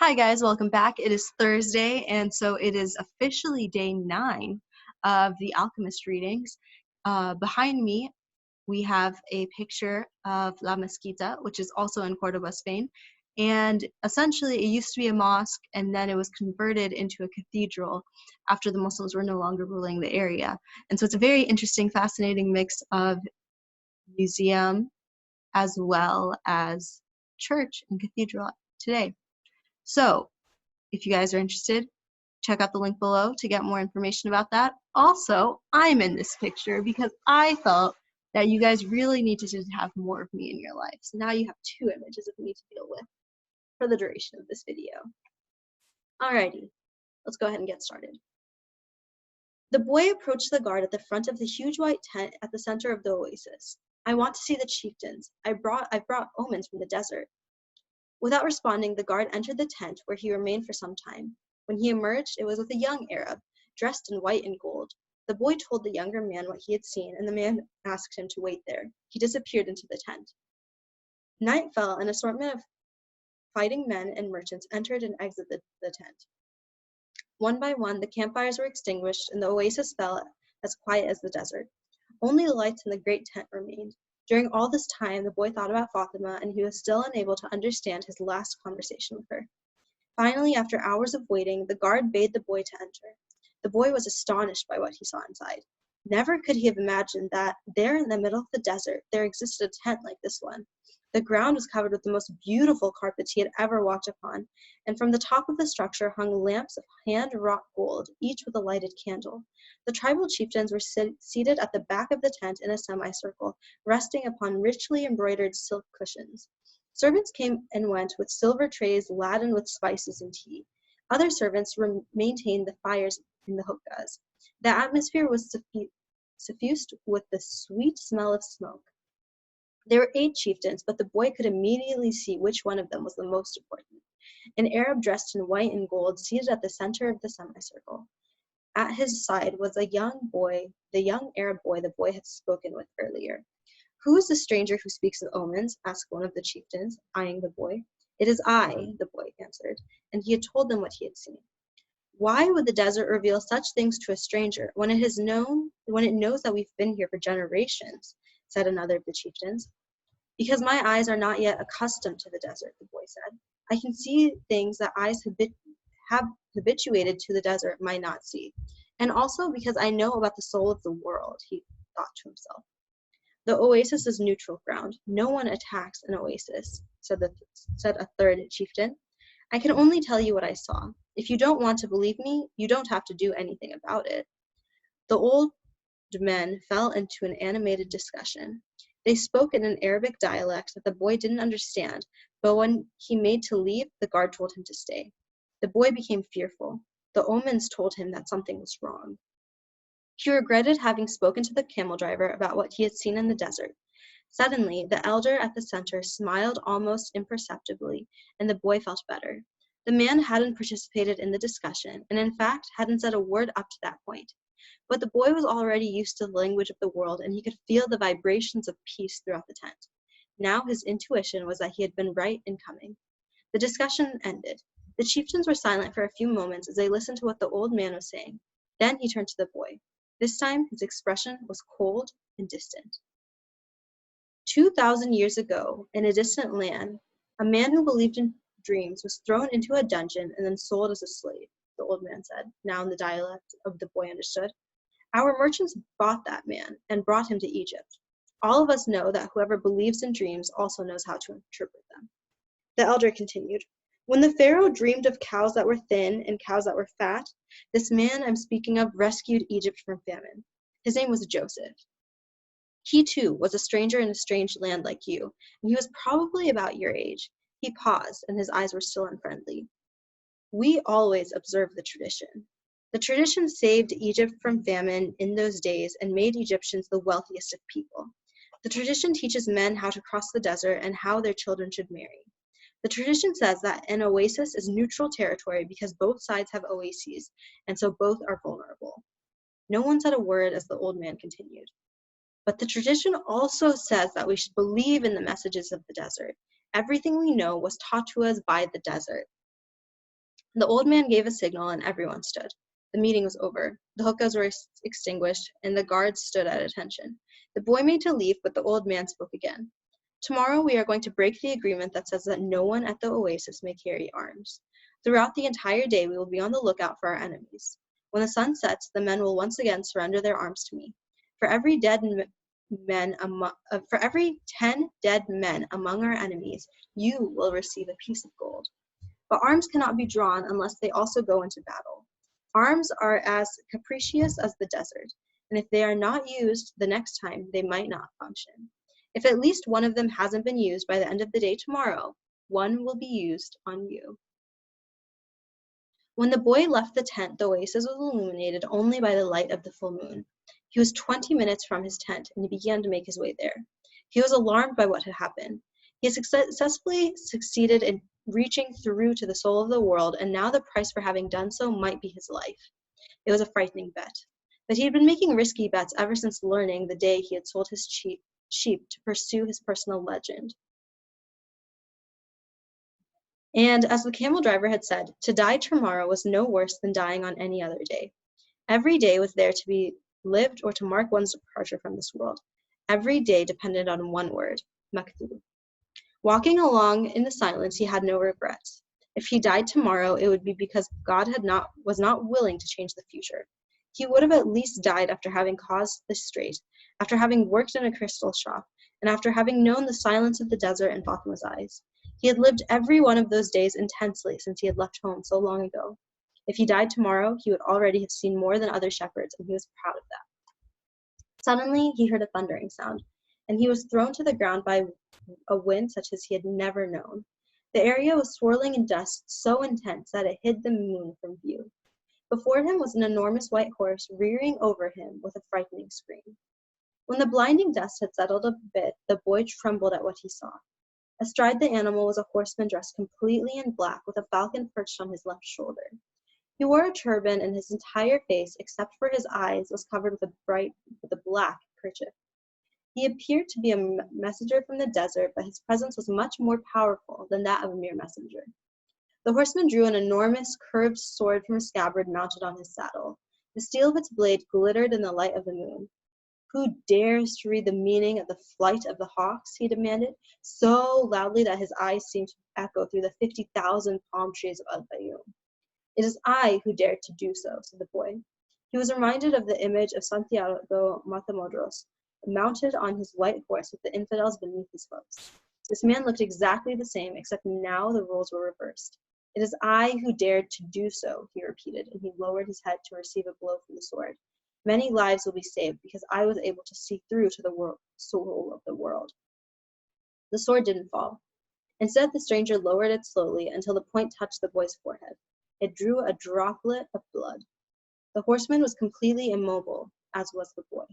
Hi guys, welcome back. It is Thursday, and so it is officially day 9 of the Alchemist readings. Behind me, we have a picture of La Mezquita, which is also in Cordoba, Spain. And essentially, it used to be a mosque, and then it was converted into a cathedral after the Muslims were no longer ruling the area. And so it's a very interesting, fascinating mix of museum as well as church and cathedral today. So, if you guys are interested, check out the link below to get more information about that. Also, I'm in this picture because I felt that you guys really need to have more of me in your life. So now you have 2 images of me to deal with for the duration of this video. Alrighty, let's go ahead and get started. The boy approached the guard at the front of the huge white tent at the center of the oasis. I want to see the chieftains. I've brought omens from the desert. Without responding, the guard entered the tent, where he remained for some time. When he emerged, it was with a young Arab, dressed in white and gold. The boy told the younger man what he had seen, and the man asked him to wait there. He disappeared into the tent. Night fell, and an assortment of fighting men and merchants entered and exited the tent. One by one, the campfires were extinguished, and the oasis fell as quiet as the desert. Only the lights in the great tent remained. During all this time, the boy thought about Fatima, and he was still unable to understand his last conversation with her. Finally, after hours of waiting, the guard bade the boy to enter. The boy was astonished by what he saw inside. Never could he have imagined that, there in the middle of the desert, there existed a tent like this one. The ground was covered with the most beautiful carpets he had ever walked upon, and from the top of the structure hung lamps of hand-wrought gold, each with a lighted candle. The tribal chieftains were seated at the back of the tent in a semicircle, resting upon richly embroidered silk cushions. Servants came and went with silver trays laden with spices and tea. Other servants maintained the fires in the hookahs. The atmosphere was suffused with the sweet smell of smoke. There were 8 chieftains, but the boy could immediately see which one of them was the most important. An Arab dressed in white and gold, seated at the center of the semicircle. At his side was the young Arab boy the boy had spoken with earlier. "Who is the stranger who speaks of omens?" asked one of the chieftains, eyeing the boy. "It is I," the boy answered, and he had told them what he had seen. "Why would the desert reveal such things to a stranger when it knows that we've been here for generations?" said another of the chieftains. "Because my eyes are not yet accustomed to the desert," the boy said. "I can see things that eyes have habituated to the desert might not see. And also because I know about the soul of the world," he thought to himself. "The oasis is neutral ground. No one attacks an oasis," said a third chieftain. "I can only tell you what I saw. If you don't want to believe me, you don't have to do anything about it." The old men fell into an animated discussion. They spoke in an Arabic dialect that the boy didn't understand, but when he made to leave, the guard told him to stay. The boy became fearful. The omens told him that something was wrong. He regretted having spoken to the camel driver about what he had seen in the desert. Suddenly, the elder at the center smiled almost imperceptibly, and the boy felt better. The man hadn't participated in the discussion, and in fact hadn't said a word up to that point. But the boy was already used to the language of the world, and he could feel the vibrations of peace throughout the tent. Now his intuition was that he had been right in coming. The discussion ended. The chieftains were silent for a few moments as they listened to what the old man was saying. Then he turned to the boy. This time his expression was cold and distant. 2,000 years ago, in a distant land, a man who believed in dreams was thrown into a dungeon and then sold as a slave, the old man said, now in the dialect of the boy understood. Our merchants bought that man and brought him to Egypt. All of us know that whoever believes in dreams also knows how to interpret them. The elder continued, when the Pharaoh dreamed of cows that were thin and cows that were fat, this man I'm speaking of rescued Egypt from famine. His name was Joseph. He too was a stranger in a strange land like you, and he was probably about your age. He paused, and his eyes were still unfriendly. We always observe the tradition. The tradition saved Egypt from famine in those days and made Egyptians the wealthiest of people. The tradition teaches men how to cross the desert and how their children should marry. The tradition says that an oasis is neutral territory because both sides have oases, and so both are vulnerable. No one said a word as the old man continued. But the tradition also says that we should believe in the messages of the desert. Everything we know was taught to us by the desert. The old man gave a signal and everyone stood. The meeting was over. The hookahs were extinguished and the guards stood at attention. The boy made to leave, but the old man spoke again. Tomorrow we are going to break the agreement that says that no one at the oasis may carry arms. Throughout the entire day we will be on the lookout for our enemies. When the sun sets, the men will once again surrender their arms to me. For every 10 dead men among our enemies, you will receive a piece of gold. But arms cannot be drawn unless they also go into battle. Arms are as capricious as the desert, and if they are not used the next time, they might not function. If at least one of them hasn't been used by the end of the day tomorrow, one will be used on you. When the boy left the tent, the oasis was illuminated only by the light of the full moon. He was 20 minutes from his tent, and he began to make his way there. He was alarmed by what had happened. He had successfully succeeded in reaching through to the soul of the world, and now the price for having done so might be his life. It was a frightening bet. But he had been making risky bets ever since learning the day he had sold his sheep to pursue his personal legend. And as the camel driver had said, to die tomorrow was no worse than dying on any other day. Every day was there to be lived or to mark one's departure from this world. Every day depended on one word, maktub. Walking along in the silence, he had no regrets. If he died tomorrow, it would be because God was not willing to change the future. He would have at least died after having caused the strait, after having worked in a crystal shop, and after having known the silence of the desert in Fatima's eyes. He had lived every one of those days intensely since he had left home so long ago. If he died tomorrow, he would already have seen more than other shepherds, and he was proud of that. Suddenly, he heard a thundering sound, and he was thrown to the ground by a wind such as he had never known. The area was swirling in dust so intense that it hid the moon from view. Before him was an enormous white horse rearing over him with a frightening scream. When the blinding dust had settled a bit, the boy trembled at what he saw. Astride the animal was a horseman dressed completely in black with a falcon perched on his left shoulder. He wore a turban and his entire face, except for his eyes, was covered with a black kerchief. He appeared to be a messenger from the desert, but his presence was much more powerful than that of a mere messenger. The horseman drew an enormous curved sword from a scabbard mounted on his saddle. The steel of its blade glittered in the light of the moon. Who dares to read the meaning of the flight of the hawks? He demanded, so loudly that his eyes seemed to echo through the 50,000 palm trees of Al-Fayoum. It is I who dared to do so, said the boy. He was reminded of the image of Santiago Matamoros, mounted on his white horse with the infidels beneath his hooves. This man looked exactly the same, except now the roles were reversed. It is I who dared to do so, he repeated, and he lowered his head to receive a blow from the sword. Many lives will be saved because I was able to see through to the soul of the world. The sword didn't fall. Instead, the stranger lowered it slowly until the point touched the boy's forehead. It drew a droplet of blood. The horseman was completely immobile, as was the boy.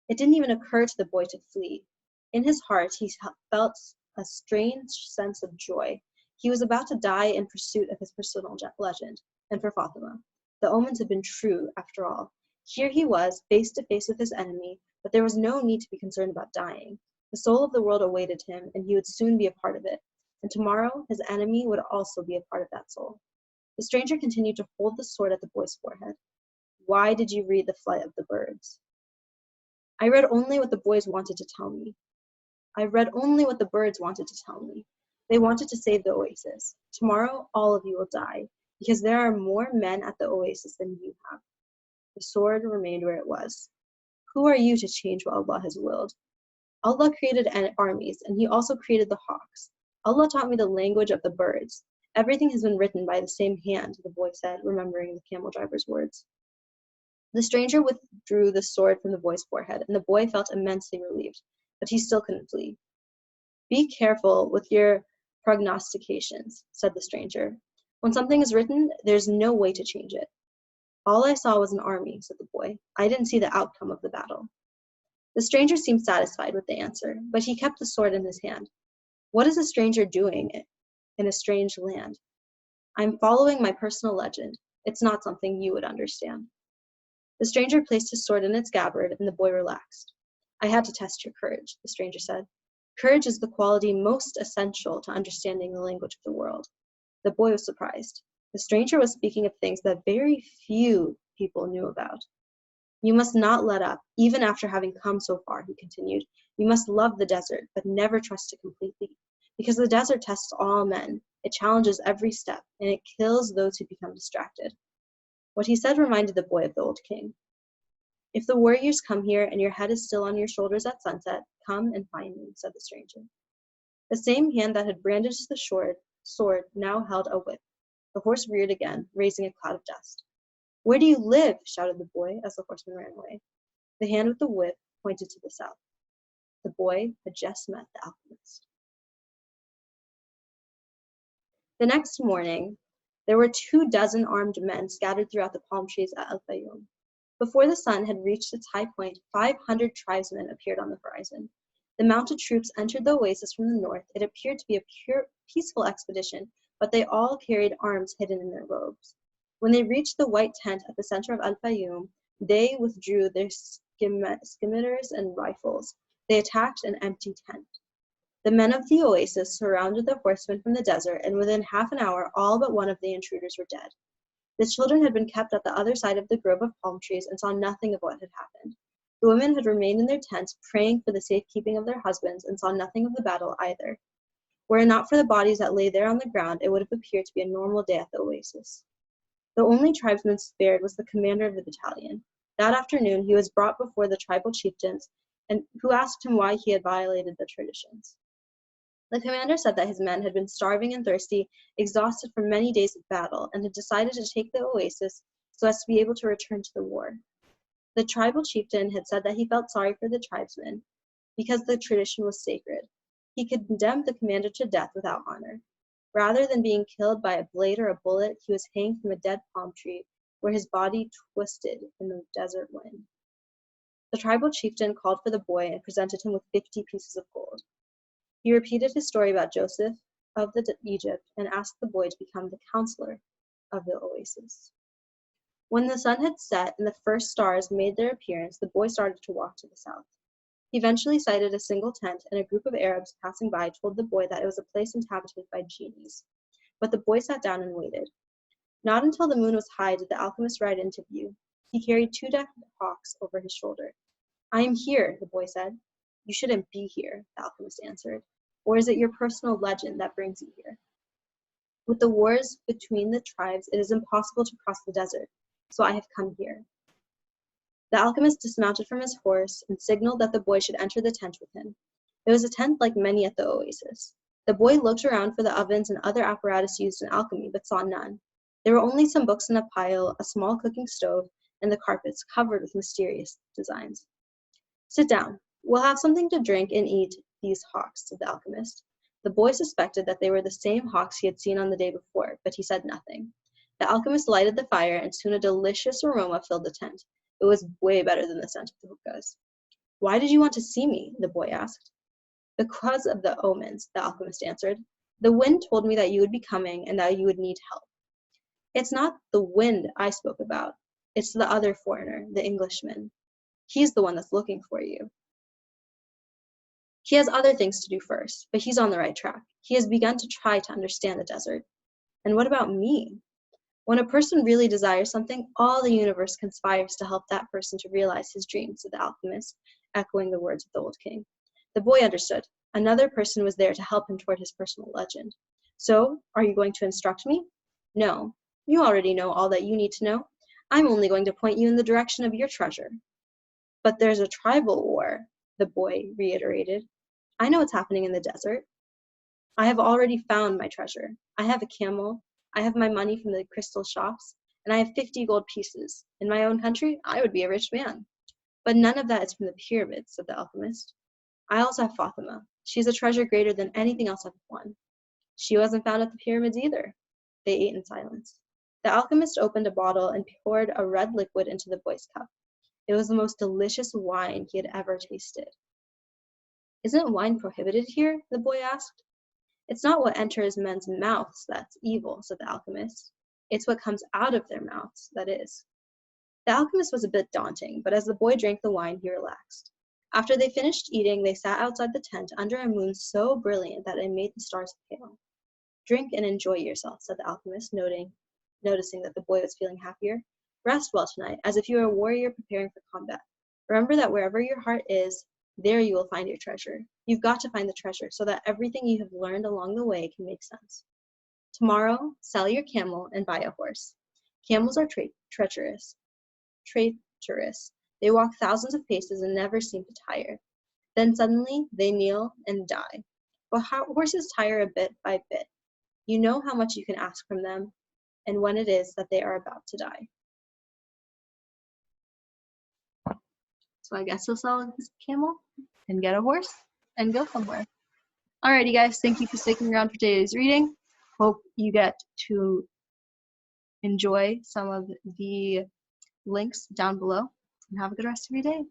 It didn't even occur to the boy to flee. In his heart, he felt a strange sense of joy. He was about to die in pursuit of his personal legend, and for Fatima. The omens had been true, after all. Here he was, face to face with his enemy, but there was no need to be concerned about dying. The soul of the world awaited him, and he would soon be a part of it. And tomorrow, his enemy would also be a part of that soul. The stranger continued to hold the sword at the boy's forehead. Why did you read the flight of the birds? I read only what the boys wanted to tell me. I read only what the birds wanted to tell me. They wanted to save the oasis. Tomorrow, all of you will die, because there are more men at the oasis than you have. The sword remained where it was. Who are you to change what Allah has willed? Allah created armies, and He also created the hawks. Allah taught me the language of the birds. Everything has been written by the same hand, the boy said, remembering the camel driver's words. The stranger withdrew the sword from the boy's forehead, and the boy felt immensely relieved, but he still couldn't flee. Be careful with your prognostications, said the stranger. When something is written, there's no way to change it. All I saw was an army, said the boy. I didn't see the outcome of the battle. The stranger seemed satisfied with the answer, but he kept the sword in his hand. What is a stranger doing in a strange land? I'm following my personal legend. It's not something you would understand. The stranger placed his sword in its scabbard, and the boy relaxed. I had to test your courage, the stranger said. Courage is the quality most essential to understanding the language of the world. The boy was surprised. The stranger was speaking of things that very few people knew about. You must not let up, even after having come so far, he continued. You must love the desert, but never trust it completely. Because the desert tests all men, it challenges every step, and it kills those who become distracted. What he said reminded the boy of the old king. If the warriors come here and your head is still on your shoulders at sunset, come and find me, said the stranger. The same hand that had brandished the sword now held a whip. The horse reared again, raising a cloud of dust. Where do you live? Shouted the boy as the horseman ran away. The hand with the whip pointed to the south. The boy had just met the alchemist. The next morning, there were 24 armed men scattered throughout the palm trees at Al-Fayoum. Before the sun had reached its high point, 500 tribesmen appeared on the horizon. The mounted troops entered the oasis from the north. It appeared to be a peaceful expedition, but they all carried arms hidden in their robes. When they reached the white tent at the center of Al-Fayoum, they withdrew their scimitars and rifles. They attacked an empty tent. The men of the oasis surrounded the horsemen from the desert, and within half an hour all but one of the intruders were dead. The children had been kept at the other side of the grove of palm trees and saw nothing of what had happened. The women had remained in their tents, praying for the safekeeping of their husbands, and saw nothing of the battle either. Were it not for the bodies that lay there on the ground, it would have appeared to be a normal day at the oasis. The only tribesman spared was the commander of the battalion. That afternoon he was brought before the tribal chieftains, and who asked him why he had violated the traditions. The commander said that his men had been starving and thirsty, exhausted from many days of battle, and had decided to take the oasis so as to be able to return to the war. The tribal chieftain had said that he felt sorry for the tribesmen because the tradition was sacred. He condemned the commander to death without honor. Rather than being killed by a blade or a bullet, he was hanged from a dead palm tree, where his body twisted in the desert wind. The tribal chieftain called for the boy and presented him with 50 pieces of gold. He repeated his story about Joseph of Egypt and asked the boy to become the counselor of the oasis. When the sun had set and the first stars made their appearance, the boy started to walk to the south. He eventually sighted a single tent, and a group of Arabs passing by told the boy that it was a place inhabited by genies. But the boy sat down and waited. Not until the moon was high did the alchemist ride into view. He carried 2 decked hawks over his shoulder. I am here, the boy said. You shouldn't be here, the alchemist answered. Or is it your personal legend that brings you here? With the wars between the tribes, it is impossible to cross the desert, so I have come here. The alchemist dismounted from his horse and signaled that the boy should enter the tent with him. It was a tent like many at the oasis. The boy looked around for the ovens and other apparatus used in alchemy, but saw none. There were only some books in a pile, a small cooking stove, and the carpets covered with mysterious designs. Sit down. We'll have something to drink and eat these hawks, said the alchemist. The boy suspected that they were the same hawks he had seen on the day before, but he said nothing. The alchemist lighted the fire, and soon a delicious aroma filled the tent. It was way better than the scent of the hookahs. Why did you want to see me? The boy asked. Because of the omens, the alchemist answered. The wind told me that you would be coming and that you would need help. It's not the wind I spoke about. It's the other foreigner, the Englishman. He's the one that's looking for you. He has other things to do first, but he's on the right track. He has begun to try to understand the desert. And what about me? When a person really desires something, all the universe conspires to help that person to realize his dreams, said the alchemist, echoing the words of the old king. The boy understood. Another person was there to help him toward his personal legend. So, are you going to instruct me? No. You already know all that you need to know. I'm only going to point you in the direction of your treasure. But there's a tribal war, the boy reiterated. I know what's happening in the desert. I have already found my treasure. I have a camel. I have my money from the crystal shops, and I have 50 gold pieces. In my own country, I would be a rich man. But none of that is from the pyramids, said the alchemist. I also have Fatima. She's a treasure greater than anything else I've won. She wasn't found at the pyramids either. They ate in silence. The alchemist opened a bottle and poured a red liquid into the boy's cup. It was the most delicious wine he had ever tasted. Isn't wine prohibited here? The boy asked. It's not what enters men's mouths that's evil, said the alchemist. It's what comes out of their mouths that is. The alchemist was a bit daunting, but as the boy drank the wine, he relaxed. After they finished eating, they sat outside the tent under a moon so brilliant that it made the stars pale. Drink and enjoy yourself, said the alchemist, noting, noticing that the boy was feeling happier. Rest well tonight, as if you were a warrior preparing for combat. Remember that wherever your heart is, there you will find your treasure. You've got to find the treasure so that everything you have learned along the way can make sense. Tomorrow, sell your camel and buy a horse. Camels are treacherous. They walk thousands of paces and never seem to tire. Then suddenly, they kneel and die. But horses tire a bit by bit. You know how much you can ask from them, and when it is that they are about to die. So I guess he'll sell his camel and get a horse and go somewhere. Alrighty, guys, thank you for sticking around for today's reading. Hope you get to enjoy some of the links down below, and have a good rest of your day.